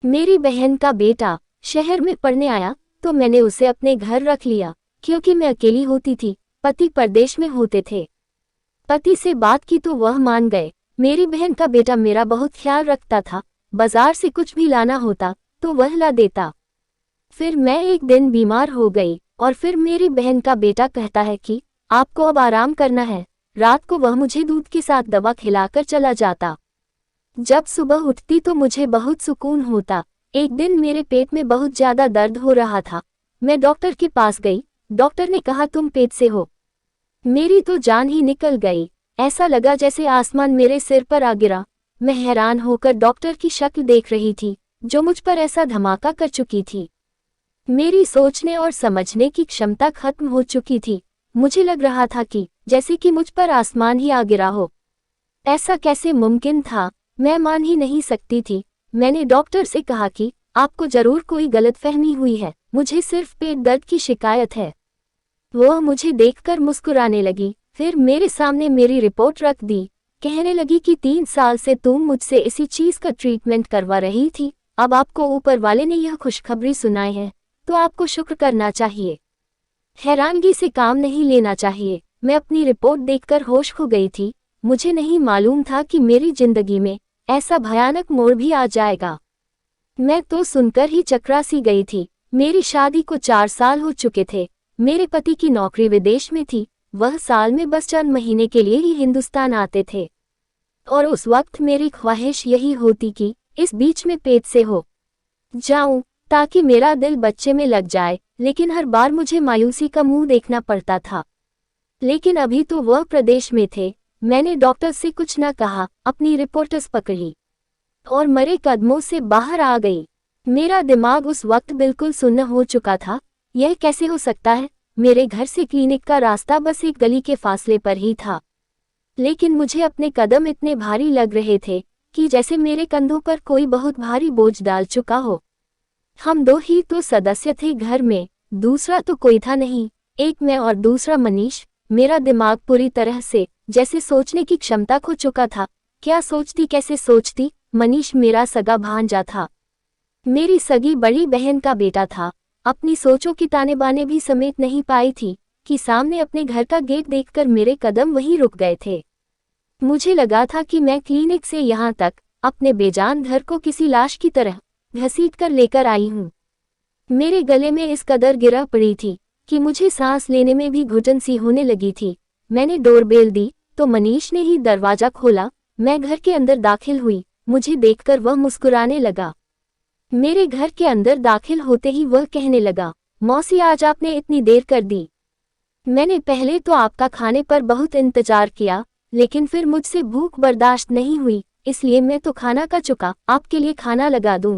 मेरी बहन का बेटा शहर में पढ़ने आया तो मैंने उसे अपने घर रख लिया, क्योंकि मैं अकेली होती थी। पति परदेश में होते थे। पति से बात की तो वह मान गए। मेरी बहन का बेटा मेरा बहुत ख्याल रखता था। बाजार से कुछ भी लाना होता तो वह ला देता। फिर मैं एक दिन बीमार हो गई और फिर मेरी बहन का बेटा कहता है कि आपको अब आराम करना है। रात को वह मुझे दूध के साथ दवा खिलाकर चला जाता। जब सुबह उठती तो मुझे बहुत सुकून होता। एक दिन मेरे पेट में बहुत ज्यादा दर्द हो रहा था। मैं डॉक्टर के पास गई। डॉक्टर ने कहा तुम पेट से हो। मेरी तो जान ही निकल गई। ऐसा लगा जैसे आसमान मेरे सिर पर आ गिरा। मैं हैरान होकर डॉक्टर की शक्ल देख रही थी, जो मुझ पर ऐसा धमाका कर चुकी थी। मेरी सोचने और समझने की क्षमता खत्म हो चुकी थी। मुझे लग रहा था कि जैसे कि मुझ पर आसमान ही आ गिरा हो। ऐसा कैसे मुमकिन था? मैं मान ही नहीं सकती थी। मैंने डॉक्टर से कहा कि आपको जरूर कोई गलतफहमी हुई है, मुझे सिर्फ पेट दर्द की शिकायत है। वह मुझे देखकर मुस्कुराने लगी, फिर मेरे सामने मेरी रिपोर्ट रख दी। कहने लगी कि 3 साल से तुम मुझसे इसी चीज का ट्रीटमेंट करवा रही थी। अब आपको ऊपर वाले ने यह खुशखबरी सुनाई है तो आपको शुक्र करना चाहिए। हैरानगी से काम नहीं लेना चाहिए। मैं अपनी रिपोर्ट देखकर होश खो गई थी। मुझे नहीं मालूम था कि मेरी जिंदगी में ऐसा भयानक मोड़ भी आ जाएगा। मैं तो सुनकर ही चकरा सी गई थी। मेरी शादी को 4 साल हो चुके थे। मेरे पति की नौकरी विदेश में थी। वह साल में बस चंद महीने के लिए ही हिंदुस्तान आते थे और उस वक्त मेरी ख्वाहिश यही होती कि इस बीच में पेट से हो जाऊं ताकि मेरा दिल बच्चे में लग जाए। लेकिन हर बार मुझे मायूसी का मुंह देखना पड़ता था। लेकिन अभी तो वह प्रदेश में थे। मैंने डॉक्टर से कुछ न कहा, अपनी रिपोर्ट्स पकड़ी और मरे कदमों से बाहर आ गई। मेरा दिमाग उस वक्त बिल्कुल सुन्न हो चुका था। यह कैसे हो सकता है? मेरे घर से क्लिनिक का रास्ता बस एक गली के फासले पर ही था, लेकिन मुझे अपने कदम इतने भारी लग रहे थे कि जैसे मेरे कंधों पर कोई बहुत भारी बोझ डाल चुका हो। हम 2 ही तो सदस्य थे घर में, दूसरा तो कोई था नहीं। एक मैं और दूसरा मनीष। मेरा दिमाग पूरी तरह से जैसे सोचने की क्षमता खो चुका था। क्या सोचती, कैसे सोचती? मनीष मेरा सगा भांजा था, मेरी सगी बड़ी बहन का बेटा था। अपनी सोचों की ताने बाने भी समेट नहीं पाई थी कि सामने अपने घर का गेट देखकर मेरे कदम वहीं रुक गए थे। मुझे लगा था कि मैं क्लिनिक से यहाँ तक अपने बेजान घर को किसी लाश की तरह घसीट कर लेकर आई हूँ। मेरे गले में इस कदर गिरा पड़ी थी कि मुझे सांस लेने में भी घुटन सी होने लगी थी। मैंने डोरबेल दी तो मनीष ने ही दरवाजा खोला। मैं घर के अंदर दाखिल हुई। मुझे देखकर वह मुस्कुराने लगा। मेरे घर के अंदर दाखिल होते ही वह कहने लगा, मौसी आज आपने इतनी देर कर दी। मैंने पहले तो आपका खाने पर बहुत इंतजार किया, लेकिन फिर मुझसे भूख बर्दाश्त नहीं हुई, इसलिए मैं तो खाना का चुका आपके लिए खाना लगा दूं।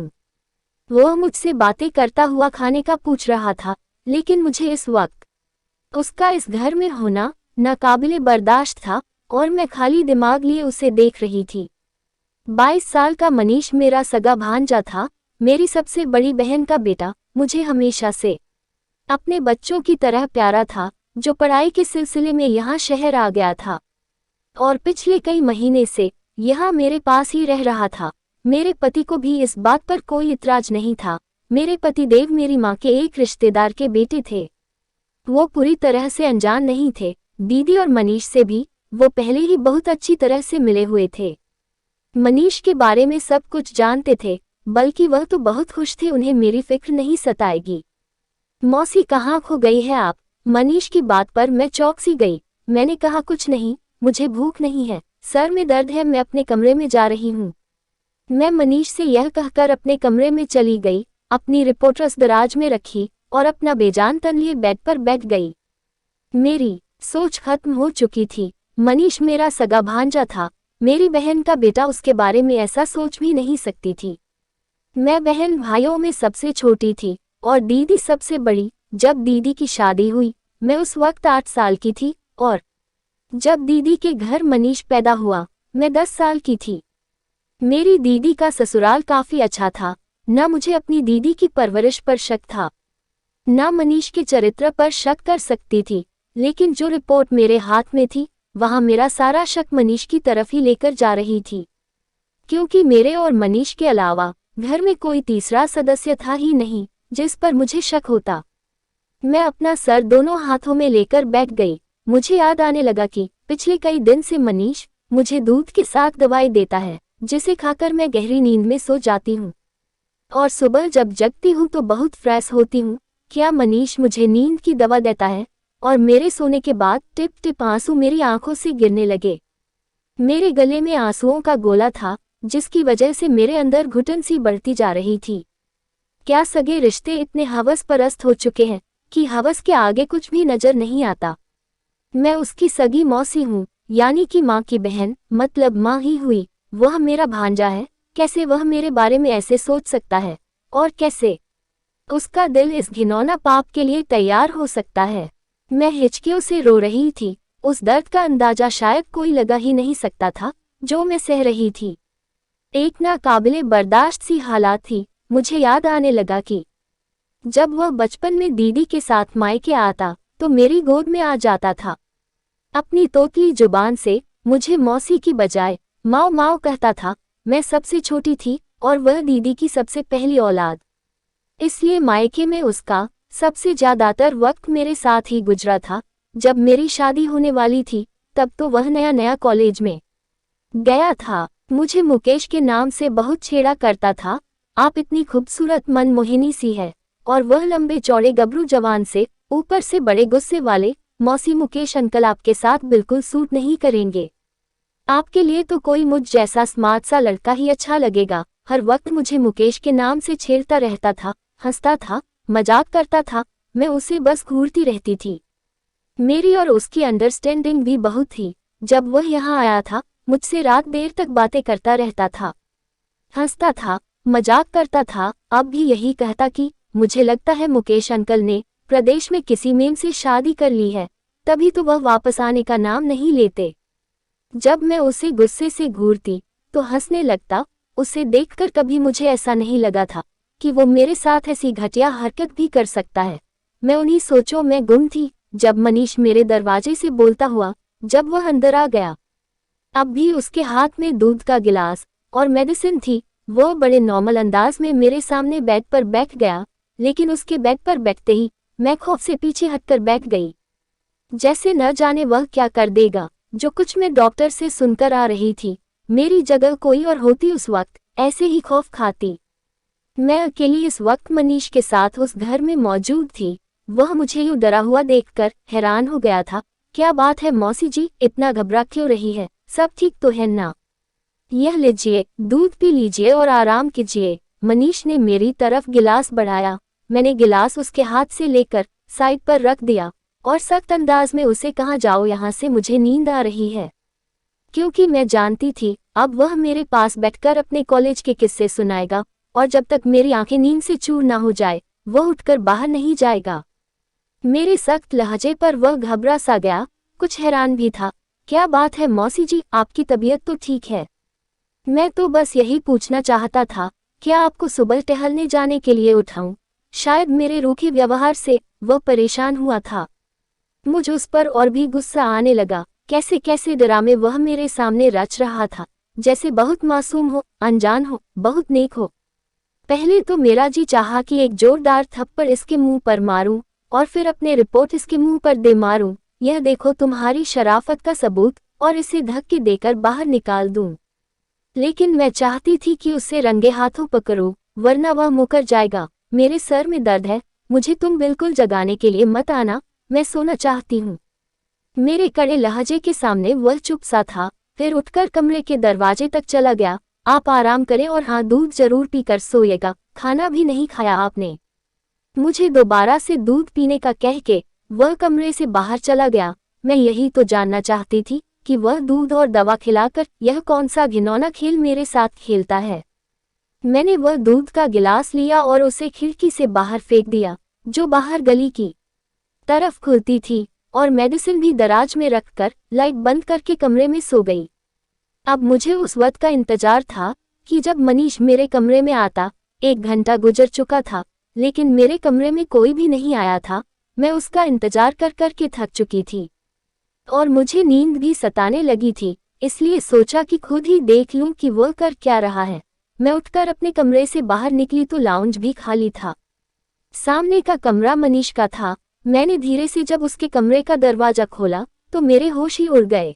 वह मुझसे बातें करता हुआ खाने का पूछ रहा था, लेकिन मुझे इस वक्त उसका इस घर में होना नाकाबिले बर्दाश्त था और मैं खाली दिमाग लिए उसे देख रही थी। 22 साल का मनीष मेरा सगा भांजा था, मेरी सबसे बड़ी बहन का बेटा। मुझे हमेशा से अपने बच्चों की तरह प्यारा था, जो पढ़ाई के सिलसिले में यहाँ शहर आ गया था और पिछले कई महीने से यहाँ मेरे पास ही रह रहा था। मेरे पति को भी इस बात पर कोई इतराज नहीं था। मेरे पति देव मेरी माँ के एक रिश्तेदार के बेटे थे। वो पूरी तरह से अनजान नहीं थे। दीदी और मनीष से भी वो पहले ही बहुत अच्छी तरह से मिले हुए थे। मनीष के बारे में सब कुछ जानते थे, बल्कि वह तो बहुत खुश थे, उन्हें मेरी फिक्र नहीं सताएगी। मौसी कहाँ खो गई है आप? मनीष की बात पर मैं चौंक सी गई। मैंने कहा कुछ नहीं, मुझे भूख नहीं है, सर में दर्द है, मैं अपने कमरे में जा रही हूँ। मैं मनीष से यह कहकर अपने कमरे में चली गई, अपनी रिपोर्ट्स दराज में रखी और अपना बेजान तन लिए बेड पर बैठ गई। मेरी सोच खत्म हो चुकी थी। मनीष मेरा सगा भांजा था, मेरी बहन का बेटा, उसके बारे में ऐसा सोच भी नहीं सकती थी। मैं बहन भाइयों में सबसे छोटी थी और दीदी सबसे बड़ी। जब दीदी की शादी हुई मैं उस वक्त 8 साल की थी और जब दीदी के घर मनीष पैदा हुआ मैं 10 साल की थी। मेरी दीदी का ससुराल काफी अच्छा था। न मुझे अपनी दीदी की परवरिश पर शक था, न मनीष के चरित्र पर शक कर सकती थी, लेकिन जो रिपोर्ट मेरे हाथ में थी वहां मेरा सारा शक मनीष की तरफ ही लेकर जा रही थी, क्योंकि मेरे और मनीष के अलावा घर में कोई तीसरा सदस्य था ही नहीं जिस पर मुझे शक होता। मैं अपना सर दोनों हाथों में लेकर बैठ गई। मुझे याद आने लगा कि पिछले कई दिन से मनीष मुझे दूध के साथ दवाई देता है, जिसे खाकर मैं गहरी नींद में सो जाती हूँ और सुबह जब जगती हूँ तो बहुत फ्रेश होती हूँ। क्या मनीष मुझे नींद की दवा देता है? और मेरे सोने के बाद टिप टिप आंसू मेरी आंखों से गिरने लगे। मेरे गले में आंसुओं का गोला था, जिसकी वजह से मेरे अंदर घुटन सी बढ़ती जा रही थी। क्या सगे रिश्ते इतने हवस परस्त हो चुके हैं कि हवस के आगे कुछ भी नजर नहीं आता? मैं उसकी सगी मौसी हूँ, यानी कि माँ की बहन, मतलब माँ ही हुई। वह मेरा भांजा है। कैसे वह मेरे बारे में ऐसे सोच सकता है? और कैसे उसका दिल इस घिनौना पाप के लिए तैयार हो सकता है? मैं हिचकियों से रो रही थी। उस दर्द का अंदाजा शायद कोई लगा ही नहीं सकता था जो मैं सह रही थी। एक नाकाबिले बर्दाश्त सी हालात थी। मुझे याद आने लगा कि जब वह बचपन में दीदी के साथ मायके आता तो मेरी गोद में आ जाता था। अपनी तोतली जुबान से मुझे मौसी की बजाय माओ माओ कहता था। मैं सबसे छोटी थी और वह दीदी की सबसे पहली औलाद, इसलिए मायके में उसका सबसे ज्यादातर वक्त मेरे साथ ही गुजरा था। जब मेरी शादी होने वाली थी तब तो वह नया नया कॉलेज में गया था। मुझे मुकेश के नाम से बहुत छेड़ा करता था। आप इतनी खूबसूरत मनमोहिनी सी है। और वह लंबे चौड़े गबरू जवान से ऊपर से बड़े गुस्से वाले, मौसी मुकेश अंकल आपके साथ बिल्कुल सूट नहीं करेंगे। आपके लिए तो कोई मुझ जैसा स्मार्ट सा लड़का ही अच्छा लगेगा। हर वक्त मुझे मुकेश के नाम से छेड़ता रहता था, हंसता था, मजाक करता था। मैं उसे बस घूरती रहती थी। मेरी और उसकी अंडरस्टैंडिंग भी बहुत थी। जब वह यहाँ आया था मुझसे रात देर तक बातें करता रहता था, हंसता था, मजाक करता था। अब भी यही कहता कि मुझे लगता है मुकेश अंकल ने प्रदेश में किसी मेम से शादी कर ली है, तभी तो वह वापस आने का नाम नहीं लेते। जब मैं उसे गुस्से से घूरती तो हंसने लगता। उसे देखकर कभी मुझे ऐसा नहीं लगा था कि वो मेरे साथ ऐसी घटिया हरकत भी कर सकता है। मैं उन्हीं सोचों में गुम थी जब मनीष मेरे दरवाजे से बोलता हुआ जब वह अंदर आ गया। अब भी उसके हाथ में दूध का गिलास और मेडिसिन थी। वह बड़े नॉर्मल अंदाज में मेरे सामने बेड पर बैठ गया, लेकिन उसके बेड पर बैठते ही मैं खौफ से पीछे हटकर बैठ गई, जैसे न जाने वह क्या कर देगा। जो कुछ मैं डॉक्टर से सुनकर आ रही थी, मेरी जगह कोई और होती उस वक्त ऐसे ही खौफ खाती। मैं अकेली इस वक्त मनीष के साथ उस घर में मौजूद थी। वह मुझे यूं डरा हुआ देखकर हैरान हो गया था। क्या बात है मौसी जी, इतना घबरा क्यों रही है? सब ठीक तो है ना? यह लीजिए, दूध पी लीजिए और आराम कीजिए। मनीष ने मेरी तरफ गिलास बढ़ाया। मैंने गिलास उसके हाथ से लेकर साइड पर रख दिया और सख्त अंदाज में उसे कहा, जाओ यहाँ से, मुझे नींद आ रही है। क्योंकि मैं जानती थी अब वह मेरे पास बैठकर अपने कॉलेज के किस्से सुनाएगा और जब तक मेरी आंखें नींद से चूर ना हो जाए वह उठकर बाहर नहीं जाएगा। मेरे सख्त लहजे पर वह घबरा सा गया, कुछ हैरान भी था। क्या बात है मौसी जी, आपकी तबीयत तो ठीक है? मैं तो बस यही पूछना चाहता था, क्या आपको सुबह टहलने जाने के लिए उठाऊं? शायद मेरे रूखे व्यवहार से वह परेशान हुआ था। मुझ उस पर और भी गुस्सा आने लगा। कैसे कैसे ड्रामे वह मेरे सामने रच रहा था, जैसे बहुत मासूम हो, अनजान हो, बहुत नेक हो। पहले तो मेरा जी चाहा कि एक जोरदार थप्पड़ इसके मुंह पर मारूं और फिर अपने रिपोर्ट इसके मुंह पर दे मारूं। यह देखो तुम्हारी शराफत का सबूत, और इसे धक्के देकर बाहर निकाल दूं। लेकिन मैं चाहती थी कि उसे रंगे हाथों पकड़ूं, वरना वह मुकर जाएगा। मेरे सर में दर्द है, मुझे तुम बिल्कुल जगाने के लिए मत आना, मैं सोना चाहती हूँ। मेरे कड़े लहजे के सामने वह चुप सा था, फिर उठकर कमरे के दरवाजे तक चला गया। आप आराम करें और हाँ, दूध जरूर पीकर सोइएगा, खाना भी नहीं खाया आपने। मुझे दोबारा से दूध पीने का कह के वह कमरे से बाहर चला गया। मैं यही तो जानना चाहती थी कि वह दूध और दवा खिलाकर यह कौन सा घिनौना खेल मेरे साथ खेलता है। मैंने वह दूध का गिलास लिया और उसे खिड़की से बाहर फेंक दिया, जो बाहर गली की तरफ खुलती थी, और मेडिसिन भी दराज में रखकर लाइट बंद करके कमरे में सो गई। अब मुझे उस वक्त का इंतजार था कि जब मनीष मेरे कमरे में आता। 1 घंटा गुजर चुका था, लेकिन मेरे कमरे में कोई भी नहीं आया था। मैं उसका इंतजार कर कर के थक चुकी थी और मुझे नींद भी सताने लगी थी, इसलिए सोचा कि खुद ही देख लूं कि वह कर क्या रहा है। मैं उठकर अपने कमरे से बाहर निकली तो लाउंज भी खाली था। सामने का कमरा मनीष का था। मैंने धीरे से जब उसके कमरे का दरवाजा खोला तो मेरे होश ही उड़ गए।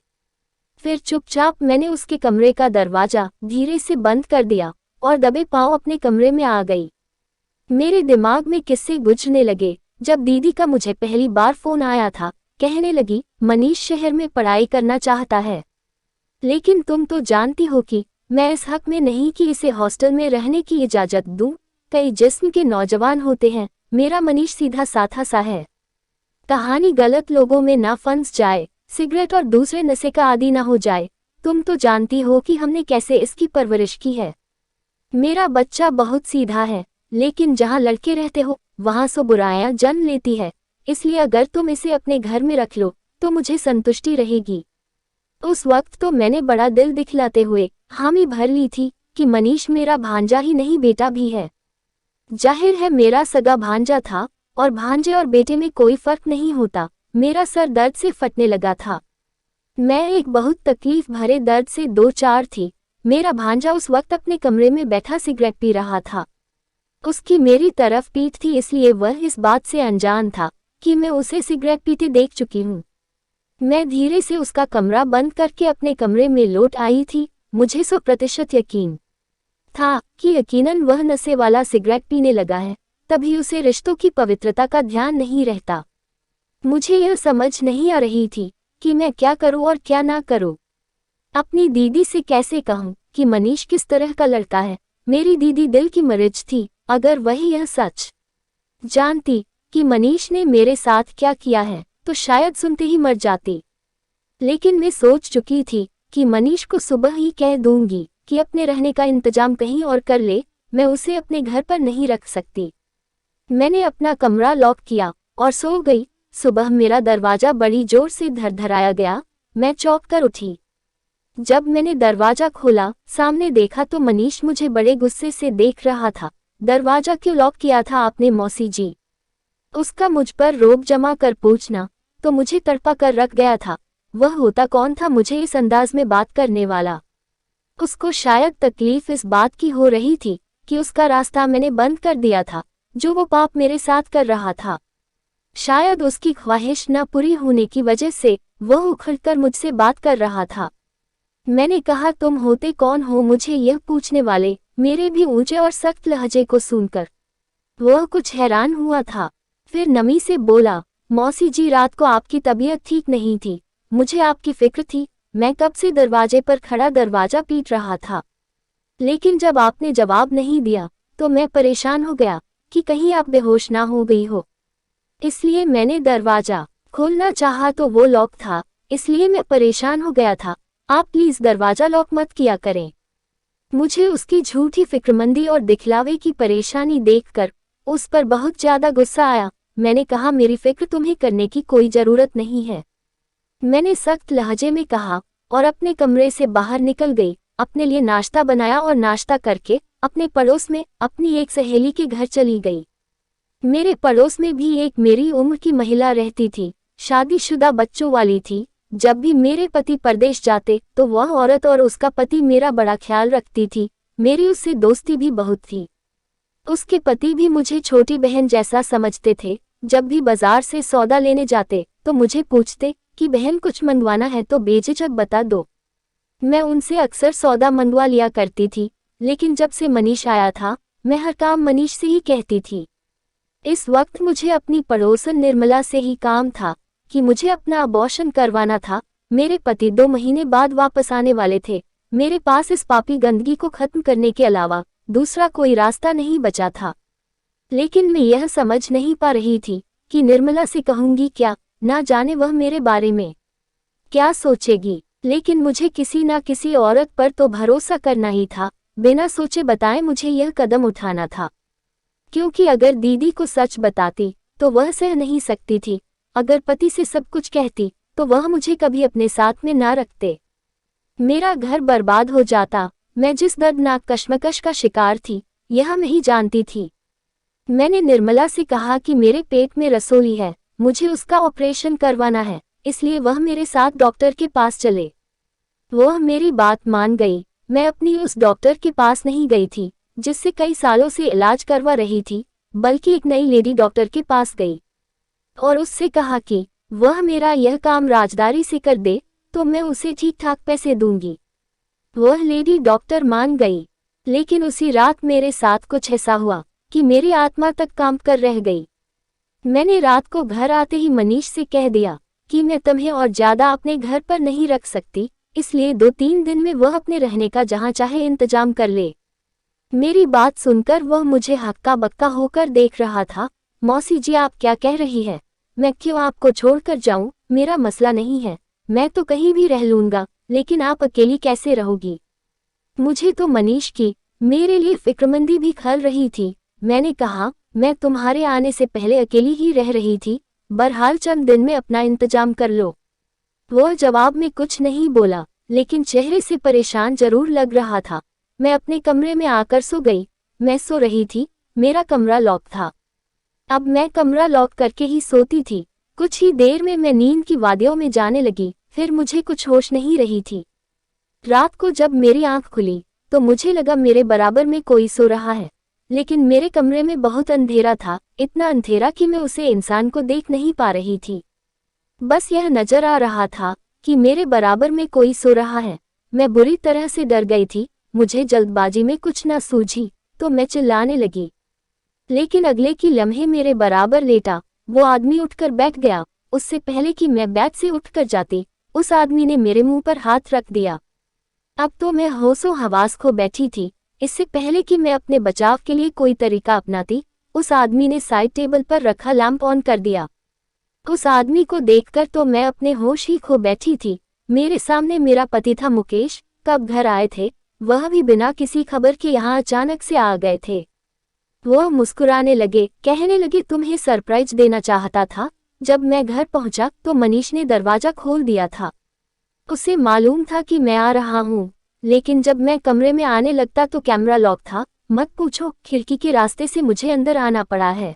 फिर चुपचाप मैंने उसके कमरे का दरवाजा धीरे से बंद कर दिया और दबे पांव अपने कमरे में आ गई। मेरे दिमाग में किस्से गुजरने लगे। जब दीदी का मुझे पहली बार फोन आया था, कहने लगी, मनीष शहर में पढ़ाई करना चाहता है, लेकिन तुम तो जानती हो कि मैं इस हक में नहीं कि इसे हॉस्टल में रहने की इजाजत दूं। कई जिस्म के नौजवान होते हैं, मेरा मनीष सीधा साधा सा है। कहानी गलत लोगों में ना फंस जाए, सिगरेट और दूसरे नशे का आदी ना हो जाए। तुम तो जानती हो कि हमने कैसे इसकी परवरिश की है। मेरा बच्चा बहुत सीधा है, लेकिन जहाँ लड़के रहते हो वहाँ सो बुराइयां जन्म लेती है। इसलिए अगर तुम इसे अपने घर में रख लो तो मुझे संतुष्टि रहेगी। उस वक्त तो मैंने बड़ा दिल दिखलाते हुए हामी भर ली थी कि मनीष मेरा भांजा ही नहीं बेटा भी है। जाहिर है मेरा सगा भांजा था और भांजे और बेटे में कोई फर्क नहीं होता। मेरा सर दर्द से फटने लगा था। मैं एक बहुत तकलीफ भरे दर्द से दो चार थी। मेरा भांजा उस वक्त अपने कमरे में बैठा सिगरेट पी रहा था। उसकी मेरी तरफ पीठ थी, इसलिए वह इस बात से अनजान था कि मैं उसे सिगरेट पीते देख चुकी हूँ। मैं धीरे से उसका कमरा बंद करके अपने कमरे में लौट आई थी। मुझे 100% यकीन था कि यकीनन वह नशे वाला सिगरेट पीने लगा है, तभी उसे रिश्तों की पवित्रता का ध्यान नहीं रहता। मुझे यह समझ नहीं आ रही थी कि मैं क्या करूं और क्या ना करूं। अपनी दीदी से कैसे कहूं कि मनीष किस तरह का लड़का है। मेरी दीदी दिल की मरीज थी। अगर वही यह सच जानती कि मनीष ने मेरे साथ क्या किया है तो शायद सुनते ही मर जाती। लेकिन मैं सोच चुकी थी कि मनीष को सुबह ही कह दूंगी कि अपने रहने का इंतजाम कहीं और कर ले। मैं उसे अपने घर पर नहीं रख सकती। मैंने अपना कमरा लॉक किया और सो गई। सुबह मेरा दरवाजा बड़ी जोर से धड़धड़ाया गया। मैं चौंक कर उठी। जब मैंने दरवाजा खोला, सामने देखा तो मनीष मुझे बड़े गुस्से से देख रहा था। दरवाजा क्यों लॉक किया था आपने मौसी जी? उसका मुझ पर रोब जमा कर पूछना तो मुझे तड़पा कर रख गया था। वह होता कौन था मुझे इस अंदाज में बात करने वाला? उसको शायद तकलीफ इस बात की हो रही थी कि उसका रास्ता मैंने बंद कर दिया था, जो वो पाप मेरे साथ कर रहा था। शायद उसकी ख्वाहिश न पूरी होने की वजह से वह उखड़कर मुझसे बात कर रहा था। मैंने कहा, तुम होते कौन हो मुझे यह पूछने वाले? मेरे भी ऊंचे और सख्त लहजे को सुनकर वह कुछ हैरान हुआ था। फिर नमी से बोला, मौसी जी, रात को आपकी तबीयत ठीक नहीं थी, मुझे आपकी फिक्र थी। मैं कब से दरवाजे पर खड़ा दरवाजा पीट रहा था, लेकिन जब आपने जवाब नहीं दिया तो मैं परेशान हो गया कि कहीं आप बेहोश ना हो गई हो। इसलिए मैंने दरवाजा खोलना चाहा तो वो लॉक था, इसलिए मैं परेशान हो गया था। आप प्लीज दरवाजा लॉक मत किया करें। मुझे उसकी झूठी फिक्रमंदी और दिखलावे की परेशानी देखकर उस पर बहुत ज्यादा गुस्सा आया। मैंने कहा, मेरी फिक्र तुम्हें करने की कोई जरूरत नहीं है, मैंने सख्त लहजे में कहा और अपने कमरे से बाहर निकल गई। अपने लिए नाश्ता बनाया और नाश्ता करके अपने पड़ोस में अपनी एक सहेली के घर चली गई। मेरे पड़ोस में भी एक मेरी उम्र की महिला रहती थी, शादीशुदा बच्चों वाली थी। जब भी मेरे पति परदेश जाते तो वह औरत और उसका पति मेरा बड़ा ख्याल रखती थी। मेरी उससे दोस्ती भी बहुत थी। उसके पति भी मुझे छोटी बहन जैसा समझते थे। जब भी बाजार से सौदा लेने जाते तो मुझे पूछते कि बहन कुछ मंगवाना है तो बेझिझक बता दो। मैं उनसे अक्सर सौदा मंगवा लिया करती थी, लेकिन जब से मनीष आया था मैं हर काम मनीष से ही कहती थी। इस वक्त मुझे अपनी पड़ोसन निर्मला से ही काम था कि मुझे अपना अबॉर्शन करवाना था। मेरे पति 2 महीने बाद वापस आने वाले थे। मेरे पास इस पापी गंदगी को खत्म करने के अलावा दूसरा कोई रास्ता नहीं बचा था। लेकिन मैं यह समझ नहीं पा रही थी कि निर्मला से कहूंगी क्या, ना जाने वह मेरे बारे में क्या सोचेगी। लेकिन मुझे किसी ना किसी औरत पर तो भरोसा करना ही था। बिना सोचे बताए मुझे यह कदम उठाना था, क्योंकि अगर दीदी को सच बताती तो वह सह नहीं सकती थी। अगर पति से सब कुछ कहती तो वह मुझे कभी अपने साथ में ना रखते। मेरा घर बर्बाद हो जाता। मैं जिस दर्दनाक कश्मकश का शिकार थी यह मैं ही जानती थी। मैंने निर्मला से कहा कि मेरे पेट में रसोली है, मुझे उसका ऑपरेशन करवाना है, इसलिए वह मेरे साथ डॉक्टर के पास चले। वह मेरी बात मान गई, मैं अपनी उस डॉक्टर के पास नहीं गई थी जिससे कई सालों से इलाज करवा रही थी, बल्कि एक नई लेडी डॉक्टर के पास गई और उससे कहा कि वह मेरा यह काम राजदारी से कर दे तो मैं उसे ठीक ठाक पैसे दूंगी। वह लेडी डॉक्टर मान गई, लेकिन उसी रात मेरे साथ कुछ ऐसा हुआ कि मेरी आत्मा तक कांप कर रह गई। मैंने रात को घर आते ही मनीष से कह दिया कि मैं तुम्हें और ज्यादा अपने घर पर नहीं रख सकती, इसलिए 2-3 दिन में वह अपने रहने का जहां चाहे इंतजाम कर ले। मेरी बात सुनकर वह मुझे हक्का बक्का होकर देख रहा था। मौसी जी, आप क्या कह रही है? मैं क्यों आपको छोड़कर जाऊं? मेरा मसला नहीं है, मैं तो कहीं भी रह लूंगा, लेकिन आप अकेली कैसे रहोगी? मुझे तो मनीष की मेरे लिए फिक्रमंदी भी खल रही थी। मैंने कहा, मैं तुम्हारे आने से पहले अकेली ही रह रही थी, बहरहाल चंद दिन में अपना इंतजाम कर लो। वह जवाब में कुछ नहीं बोला, लेकिन चेहरे से परेशान जरूर लग रहा था। मैं अपने कमरे में आकर सो गई। मैं सो रही थी, मेरा कमरा लॉक था। अब मैं कमरा लॉक करके ही सोती थी। कुछ ही देर में मैं नींद की वादियों में जाने लगी, फिर मुझे कुछ होश नहीं रही थी। रात को जब मेरी आंख खुली तो मुझे लगा मेरे बराबर में कोई सो रहा है, लेकिन मेरे कमरे में बहुत अंधेरा था, इतना अंधेरा कि मैं उसे इंसान को देख नहीं पा रही थी। बस यह नजर आ रहा था कि मेरे बराबर में कोई सो रहा है। मैं बुरी तरह से डर गई थी। मुझे जल्दबाजी में कुछ न सूझी तो मैं चिल्लाने लगी, लेकिन अगले की लम्हे मेरे बराबर लेटा वो आदमी उठकर बैठ गया। उससे पहले कि मैं बेड से उठकर जाती, उस आदमी ने मेरे मुंह पर हाथ रख दिया। अब तो मैं होशो हवास खो बैठी थी। इससे पहले कि मैं अपने बचाव के लिए कोई तरीका अपनाती, उस आदमी ने साइड टेबल पर रखा लैंप ऑन कर दिया। उस आदमी को देखकर तो मैं अपने होश ही खो बैठी थी। मेरे सामने मेरा पति था मुकेश। कब घर आए थे, वह भी बिना किसी खबर के यहाँ अचानक से आ गए थे। वह मुस्कुराने लगे, कहने लगे, तुम्हें सरप्राइज देना चाहता था। जब मैं घर पहुंचा तो मनीष ने दरवाजा खोल दिया था। उसे मालूम था कि मैं आ रहा हूँ, लेकिन जब मैं कमरे में आने लगता तो कैमरा लॉक था। मत पूछो, खिड़की के रास्ते से मुझे अंदर आना पड़ा है।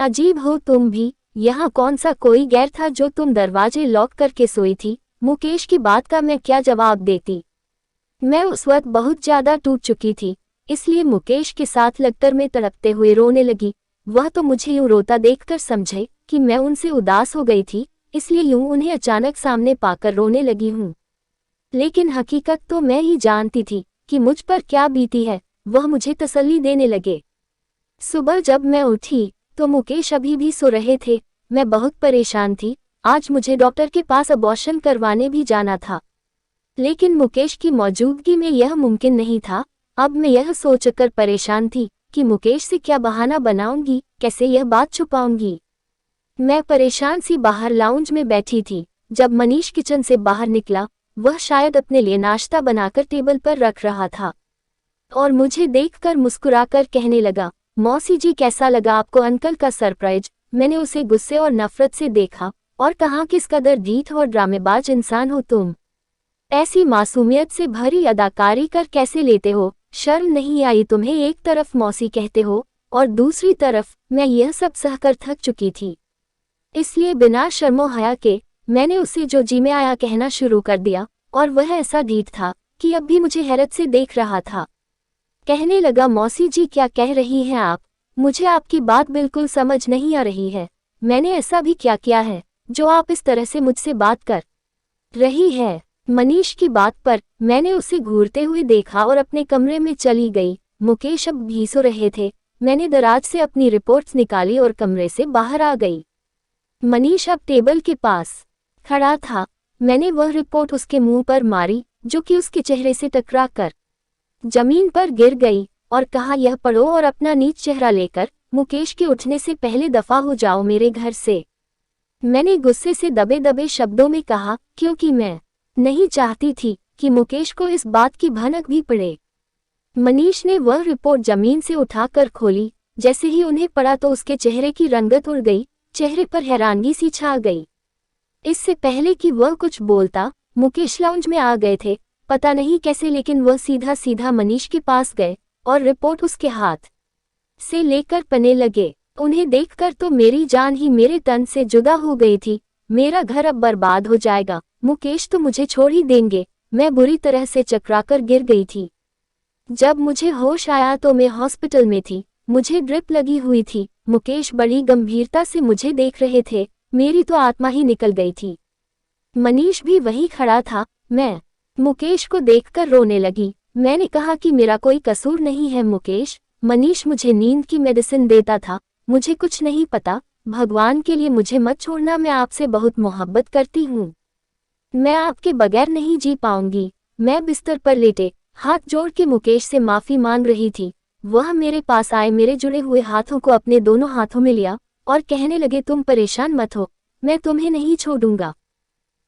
अजीब हो तुम भी, यहाँ कौन सा कोई गैर था जो तुम दरवाजे लॉक करके सोई थी? मुकेश की बात का मैं क्या जवाब देती? मैं उस वक्त बहुत ज्यादा टूट चुकी थी, इसलिए मुकेश के साथ लगकर मैं तड़पते हुए रोने लगी। वह तो मुझे यूं रोता देखकर समझे कि मैं उनसे उदास हो गई थी, इसलिए यूं उन्हें अचानक सामने पाकर रोने लगी हूँ। लेकिन हकीकत तो मैं ही जानती थी कि मुझ पर क्या बीती है। वह मुझे तसल्ली देने लगे। सुबह जब मैं उठी तो मुकेश अभी भी सो रहे थे। मैं बहुत परेशान थी। आज मुझे डॉक्टर के पास अबॉर्शन करवाने भी जाना था, लेकिन मुकेश की मौजूदगी में यह मुमकिन नहीं था। अब मैं यह सोचकर परेशान थी कि मुकेश से क्या बहाना बनाऊंगी, कैसे यह बात छुपाऊंगी। मैं परेशान सी बाहर लाउंज में बैठी थी। जब मनीष किचन से बाहर निकला, वह शायद अपने लिए नाश्ता बनाकर टेबल पर रख रहा था और मुझे देखकर मुस्कुराकर कहने लगा, मौसी जी, कैसा लगा आपको अंकल का सरप्राइज? मैंने उसे गुस्से और नफरत से देखा और कहा, किस कदर ढीठ और ड्रामेबाज इंसान हो तुम। ऐसी मासूमियत से भरी अदाकारी कर कैसे लेते हो? शर्म नहीं आई तुम्हें? एक तरफ मौसी कहते हो और दूसरी तरफ मैं यह सब सहकर थक चुकी थी, इसलिए बिना शर्मो हया के मैंने उसे जो जी में आया कहना शुरू कर दिया, और वह ऐसा ढीठ था कि अब भी मुझे हैरत से देख रहा था। कहने लगा, मौसी जी, क्या कह रही हैं आप? मुझे आपकी बात बिल्कुल समझ नहीं आ रही है। मैंने ऐसा भी क्या किया है जो आप इस तरह से मुझसे बात कर रही है? मनीष की बात पर मैंने उसे घूरते हुए देखा और अपने कमरे में चली गई। मुकेश अब भी सो रहे थे। मैंने दराज से अपनी रिपोर्ट्स निकाली और कमरे से बाहर आ गई। मनीष अब टेबल के पास खड़ा था। मैंने वह रिपोर्ट उसके मुंह पर मारी, जो कि उसके चेहरे से टकरा कर जमीन पर गिर गई, और कहा, यह पढ़ो और अपना नीच चेहरा लेकर मुकेश के उठने से पहले दफा हो जाओ मेरे घर से। मैंने गुस्से से दबे दबे शब्दों में कहा, क्योंकि मैं नहीं चाहती थी कि मुकेश को इस बात की भनक भी पड़े। मनीष ने वह रिपोर्ट जमीन से उठाकर खोली। जैसे ही उन्हें पड़ा तो उसके चेहरे की रंगत उड़ गई, चेहरे पर हैरानगी सी छा गई। इससे पहले कि वह कुछ बोलता, मुकेश लाउंज में आ गए थे। पता नहीं कैसे, लेकिन वह सीधा सीधा मनीष के पास गए और रिपोर्ट उसके हाथ से लेकर पढ़ने लगे। उन्हें देखकर तो मेरी जान ही मेरे तन से जुदा हो गई थी। मेरा घर अब बर्बाद हो जाएगा, मुकेश तो मुझे छोड़ ही देंगे, मैं बुरी तरह से चकराकर गिर गई थी। जब मुझे होश आया तो मैं हॉस्पिटल में थी, मुझे ड्रिप लगी हुई थी। मुकेश बड़ी गंभीरता से मुझे देख रहे थे, मेरी तो आत्मा ही निकल गई थी। मनीष भी वहीं खड़ा था। मैं मुकेश को देखकर रोने लगी। मैंने कहा कि मेरा कोई कसूर नहीं है मुकेश। मनीष मुझे नींद की मेडिसिन देता था, मुझे कुछ नहीं पता। भगवान के लिए मुझे मत छोड़ना, मैं आपसे बहुत मोहब्बत करती हूँ। मैं आपके बगैर नहीं जी पाऊंगी। मैं बिस्तर पर लेटे हाथ जोड़ के मुकेश से माफी मांग रही थी। वह मेरे पास आए, मेरे जुड़े हुए हाथों को अपने दोनों हाथों में लिया और कहने लगे, तुम परेशान मत हो, मैं तुम्हें नहीं छोड़ूंगा।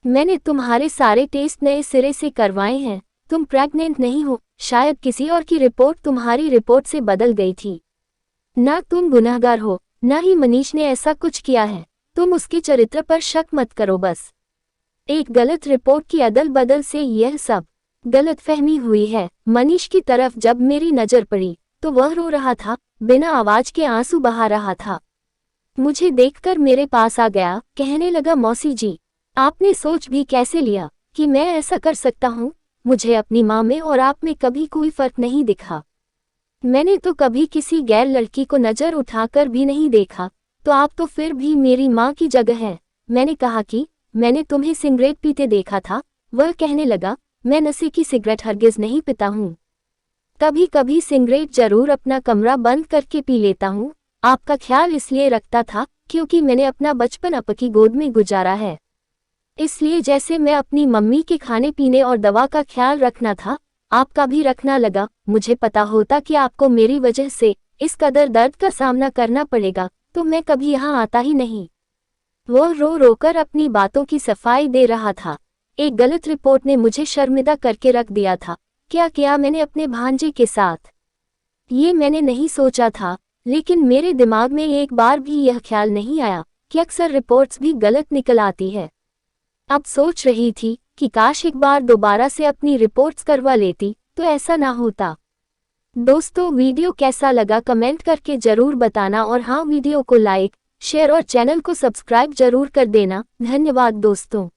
मैंने तुम्हारे सारे टेस्ट नए सिरे से करवाए हैं। तुम प्रेग्नेंट नहीं हो। शायद किसी और की रिपोर्ट तुम्हारी रिपोर्ट से बदल गई थी। ना तुम गुनहगार हो, ना ही मनीष ने ऐसा कुछ किया है। तुम उसके चरित्र पर शक मत करो। बस एक गलत रिपोर्ट की अदल बदल से यह सब गलतफहमी हुई है। मनीष की तरफ जब मेरी नजर पड़ी तो वह रो रहा था, बिना आवाज के आंसू बहा रहा था। मुझे देखकर मेरे पास आ गया, कहने लगा, मौसी जी, आपने सोच भी कैसे लिया कि मैं ऐसा कर सकता हूँ? मुझे अपनी माँ में और आप में कभी कोई फर्क नहीं दिखा। मैंने तो कभी किसी गैर लड़की को नजर उठाकर भी नहीं देखा, तो आप तो फिर भी मेरी माँ की जगह हैं। मैंने कहा कि मैंने तुम्हें सिगरेट पीते देखा था। वह कहने लगा, मैं नशे की सिगरेट हरगिज नहीं पीता हूँ। कभी कभी सिगरेट जरूर अपना कमरा बंद करके पी लेता हूँ। आपका ख्याल इसलिए रखता था क्योंकि मैंने अपना बचपन आपकी गोद में गुजारा है। इसलिए जैसे मैं अपनी मम्मी के खाने पीने और दवा का ख्याल रखना था, आपका भी रखना लगा। मुझे पता होता कि आपको मेरी वजह से इस कदर दर्द का सामना करना पड़ेगा तो मैं कभी यहाँ आता ही नहीं। वो रो रोकर अपनी बातों की सफाई दे रहा था। एक गलत रिपोर्ट ने मुझे शर्मिंदा करके रख दिया था। क्या किया मैंने अपने भांजे के साथ? ये मैंने नहीं सोचा था, लेकिन मेरे दिमाग में एक बार भी यह ख्याल नहीं आया कि अक्सर रिपोर्ट्स भी गलत निकल आती है। अब सोच रही थी कि काश एक बार दोबारा से अपनी रिपोर्ट्स करवा लेती तो ऐसा ना होता। दोस्तों, वीडियो कैसा लगा कमेंट करके जरूर बताना और हाँ, वीडियो को लाइक, शेयर और चैनल को सब्सक्राइब जरूर कर देना। धन्यवाद दोस्तों।